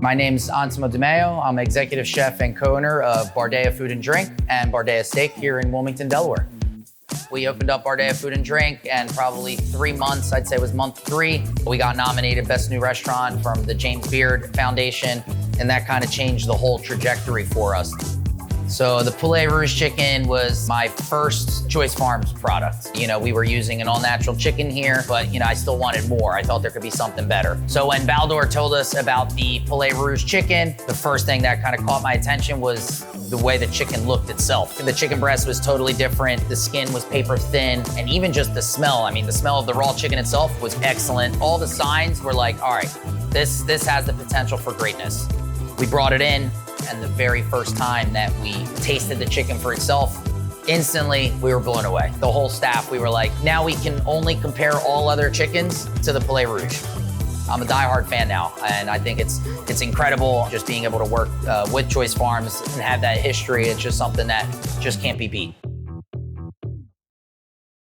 My name's Antimo DiMeo. I'm executive chef and co-owner of Bardea Food Drink and Bardea Steak here in Wilmington, Delaware. We opened up Bardea Food Drink, and probably 3 months, I'd say it was month 3, we got nominated Best New Restaurant from the James Beard Foundation, and that kind of changed the whole trajectory for us. So the Poulet Rouge Chicken was my first Joyce Farms product. You know, we were using an all-natural chicken here, but I still wanted more. I thought there could be something better. So when Baldor told us about the Poulet Rouge Chicken, the first thing that kind of caught my attention was the way the chicken looked itself. The chicken breast was totally different. The skin was paper thin, and even just the smell. I mean, the smell of the raw chicken itself was excellent. All the signs were like, all right, this has the potential for greatness. We brought it in, and the very first time that we tasted the chicken for itself, instantly we were blown away. The whole staff, we were like, now we can only compare all other chickens to the Poulet Rouge. I'm a diehard fan now, and I think it's incredible just being able to work with Joyce Farms and have that history. It's just something that just can't be beat.